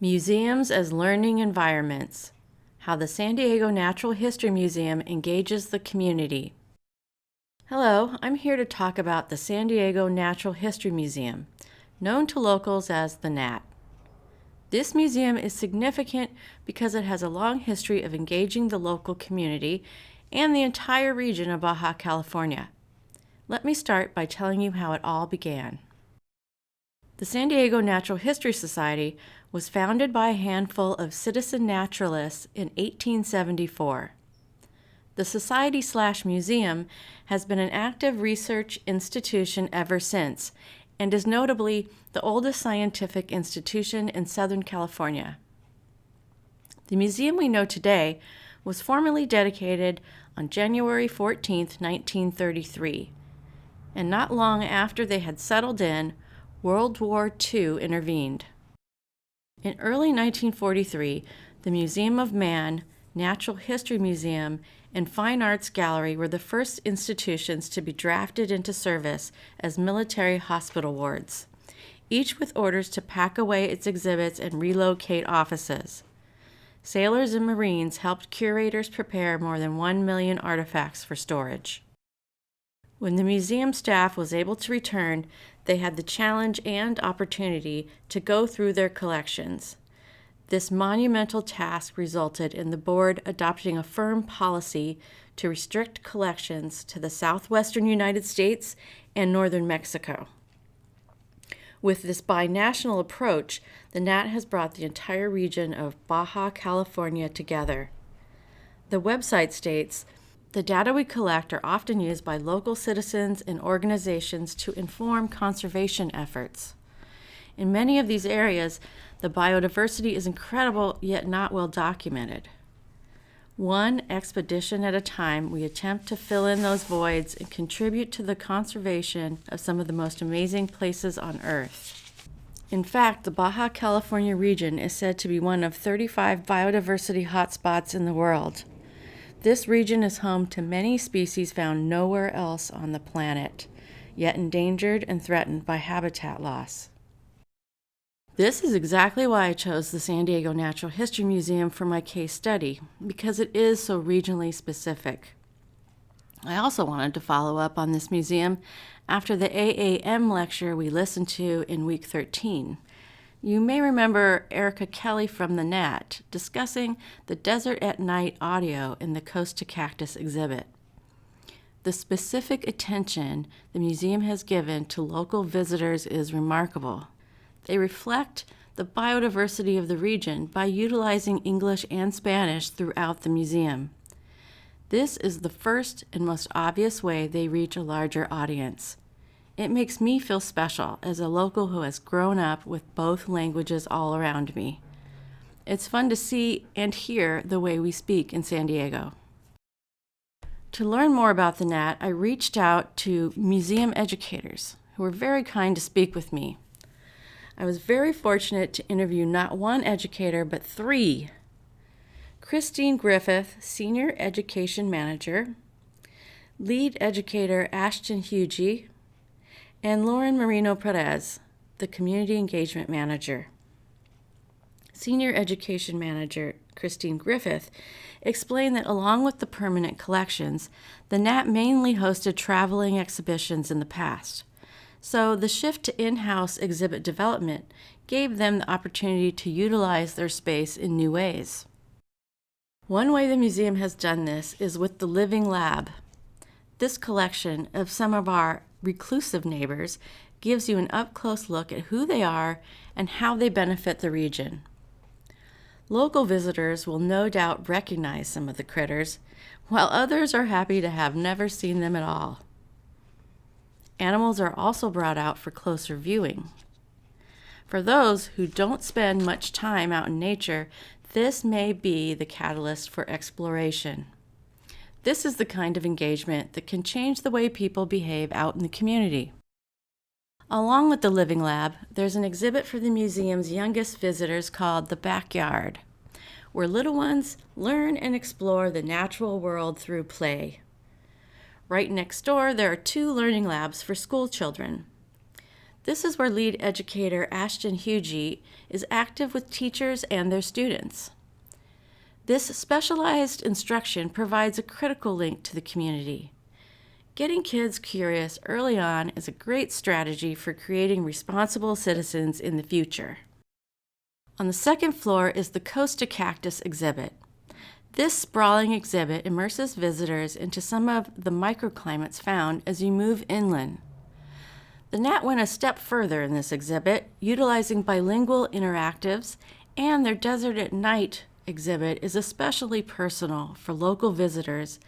Museums as Learning Environments: How the San Diego Natural History Museum Engages the Community. Hello, I'm here to talk about the San Diego Natural History Museum, known to locals as TheNat. This museum is significant because it has a long history of engaging the local community and the entire region of Baja California. Let me start by telling you how it all began. The San Diego Natural History Society was founded by a handful of citizen naturalists in 1874. The society/museum has been an active research institution ever since, and is notably the oldest scientific institution in Southern California. The museum we know today was formally dedicated on January 14, 1933, and not long after they had settled in, World War II intervened. In early 1943, the Museum of Man, Natural History Museum, and Fine Arts Gallery were the first institutions to be drafted into service as military hospital wards, each with orders to pack away its exhibits and relocate offices. Sailors and Marines helped curators prepare more than 1 million artifacts for storage. When the museum staff was able to return, they had the challenge and opportunity to go through their collections. This monumental task resulted in the board adopting a firm policy to restrict collections to the southwestern United States and northern Mexico. With this binational approach, the NAT has brought the entire region of Baja California together. The website states, "The data we collect are often used by local citizens and organizations to inform conservation efforts. In many of these areas, the biodiversity is incredible yet not well documented. One expedition at a time, we attempt to fill in those voids and contribute to the conservation of some of the most amazing places on Earth." In fact, the Baja California region is said to be one of 35 biodiversity hotspots in the world. This region is home to many species found nowhere else on the planet, yet endangered and threatened by habitat loss. This is exactly why I chose the San Diego Natural History Museum for my case study, because it is so regionally specific. I also wanted to follow up on this museum after the AAM lecture we listened to in week 13. You may remember Erica Kelly from TheNat discussing the Desert at Night audio in the Costa Cactus exhibit. The specific attention the museum has given to local visitors is remarkable. They reflect the biodiversity of the region by utilizing English and Spanish throughout the museum. This is the first and most obvious way they reach a larger audience. It makes me feel special as a local who has grown up with both languages all around me. It's fun to see and hear the way we speak in San Diego. To learn more about the NAT, I reached out to museum educators who were very kind to speak with me. I was very fortunate to interview not one educator, but 3. Christine Griffith, Senior Education Manager, Lead Educator Ashton Hughey, and Lauren Marino Perez, the Community Engagement Manager. Senior Education Manager Christine Griffith explained that along with the permanent collections, the NAT mainly hosted traveling exhibitions in the past. So the shift to in-house exhibit development gave them the opportunity to utilize their space in new ways. One way the museum has done this is with the Living Lab. This collection of some of our reclusive neighbors gives you an up-close look at who they are and how they benefit the region. Local visitors will no doubt recognize some of the critters, while others are happy to have never seen them at all. Animals are also brought out for closer viewing. For those who don't spend much time out in nature, this may be the catalyst for exploration. This is the kind of engagement that can change the way people behave out in the community. Along with the Living Lab, there's an exhibit for the museum's youngest visitors called The Backyard, where little ones learn and explore the natural world through play. Right next door, there are 2 learning labs for school children. This is where lead educator Ashton Hughey is active with teachers and their students. This specialized instruction provides a critical link to the community. Getting kids curious early on is a great strategy for creating responsible citizens in the future. On the second floor is the Costa Cactus exhibit. This sprawling exhibit immerses visitors into some of the microclimates found as you move inland. TheNat went a step further in this exhibit, utilizing bilingual interactives, and their Desert at Night exhibit is especially personal for local visitors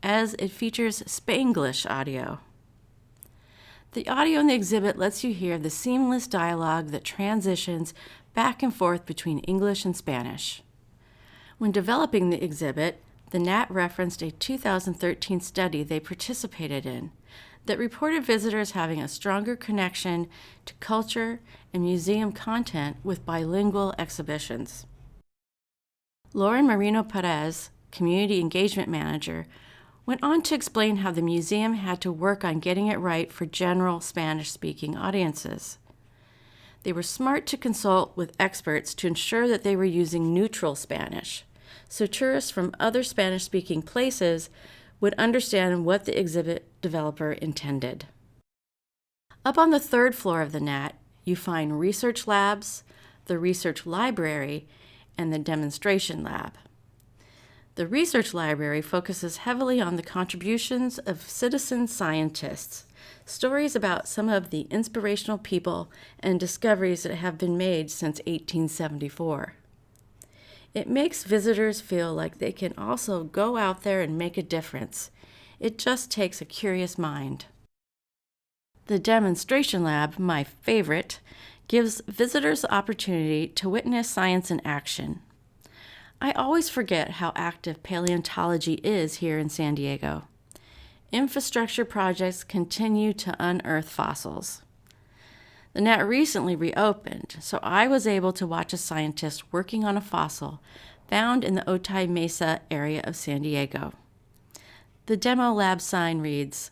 as it features Spanglish audio. The audio in the exhibit lets you hear the seamless dialogue that transitions back and forth between English and Spanish. When developing the exhibit, TheNat referenced a 2013 study they participated in that reported visitors having a stronger connection to culture and museum content with bilingual exhibitions. Lauren Marino Perez, Community Engagement Manager, went on to explain how the museum had to work on getting it right for general Spanish-speaking audiences. They were smart to consult with experts to ensure that they were using neutral Spanish, so tourists from other Spanish-speaking places would understand what the exhibit developer intended. Up on the third floor of TheNat, you find research labs, the research library, and the demonstration lab. The research library focuses heavily on the contributions of citizen scientists, stories about some of the inspirational people and discoveries that have been made since 1874. It makes visitors feel like they can also go out there and make a difference. It just takes a curious mind. The demonstration lab, my favorite, gives visitors the opportunity to witness science in action. I always forget how active paleontology is here in San Diego. Infrastructure projects continue to unearth fossils. TheNat recently reopened, so I was able to watch a scientist working on a fossil found in the Otay Mesa area of San Diego. The demo lab sign reads,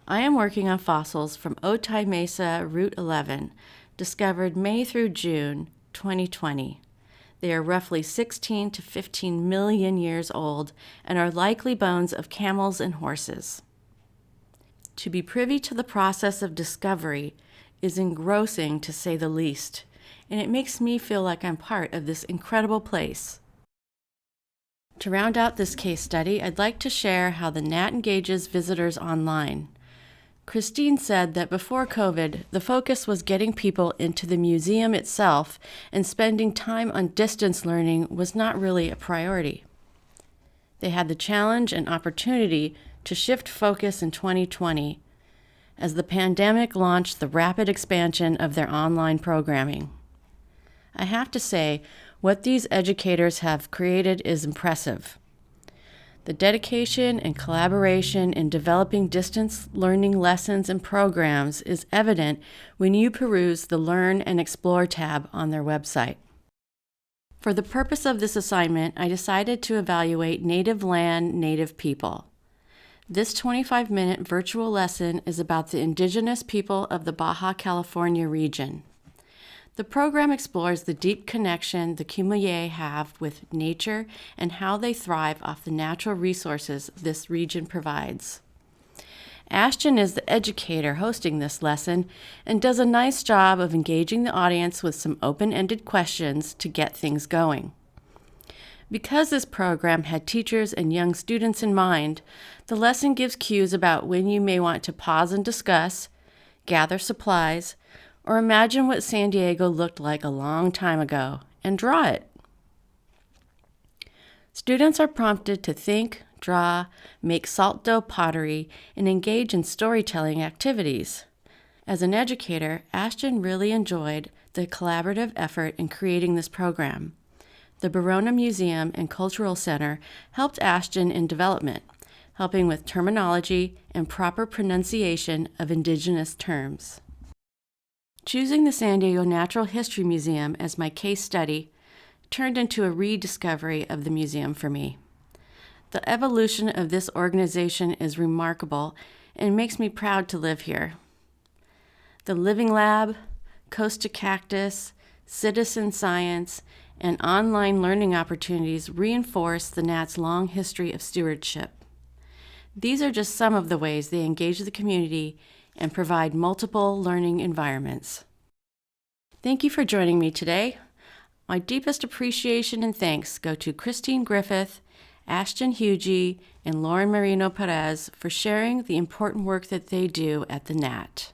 "I am working on fossils from Otay Mesa Route 11, discovered May through June 2020. They are roughly 16 to 15 million years old and are likely bones of camels and horses." To be privy to the process of discovery is engrossing, to say the least, and it makes me feel like I'm part of this incredible place. To round out this case study, I'd like to share how TheNat engages visitors online. Christine said that before COVID, the focus was getting people into the museum itself, and spending time on distance learning was not really a priority. They had the challenge and opportunity to shift focus in 2020 as the pandemic launched the rapid expansion of their online programming. I have to say, what these educators have created is impressive. The dedication and collaboration in developing distance learning lessons and programs is evident when you peruse the Learn and Explore tab on their website. For the purpose of this assignment, I decided to evaluate native land, native people. This 25-minute virtual lesson is about the indigenous people of the Baja California region. The program explores the deep connection the Kumeyaay have with nature and how they thrive off the natural resources this region provides. Ashton is the educator hosting this lesson and does a nice job of engaging the audience with some open-ended questions to get things going. Because this program had teachers and young students in mind, the lesson gives cues about when you may want to pause and discuss, gather supplies, or imagine what San Diego looked like a long time ago and draw it. Students are prompted to think, draw, make salt dough pottery, and engage in storytelling activities. As an educator, Ashton really enjoyed the collaborative effort in creating this program. The Barona Museum and Cultural Center helped Ashton in development, helping with terminology and proper pronunciation of indigenous terms. Choosing the San Diego Natural History Museum as my case study turned into a rediscovery of the museum for me. The evolution of this organization is remarkable and makes me proud to live here. The Living Lab, Costa Cactus, citizen science, and online learning opportunities reinforce the Nat's long history of stewardship. These are just some of the ways they engage the community and provide multiple learning environments. Thank you for joining me today. My deepest appreciation and thanks go to Christine Griffith, Ashton Hugie, and Lauren Marino Perez for sharing the important work that they do at the Nat.